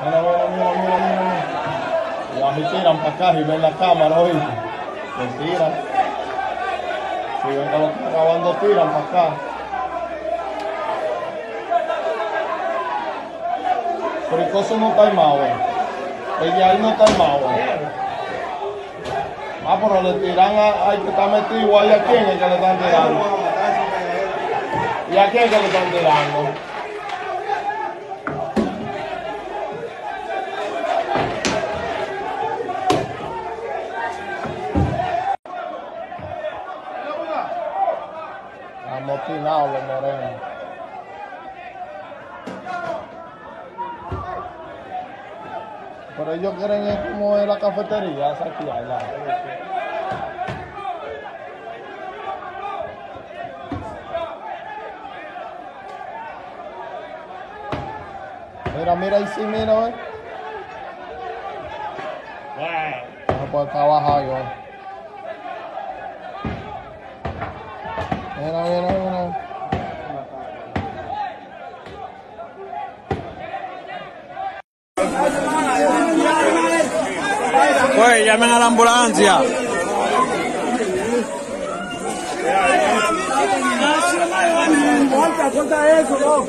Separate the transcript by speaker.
Speaker 1: Mira, mira, mira, mira, mira. Y así tiran para acá y ven la cámara, oíste. Se tiran. Si ven que lo están acabando, tiran para acá. Pero el coso no está armado, el de ahí no está armado. Ah, pero le tiran al que está metido ahí. ¿A quién es que le están tirando? ¿Y a quién es que le están tirando? Amotinados los morenos. Pero ellos quieren es como en la cafetería, saquearla. Mira, mira ahí sí, mira, no puede trabajar yo. Mira, mira, mira.
Speaker 2: Pues llamen a la ambulancia.
Speaker 3: Suelta eso, ¿no?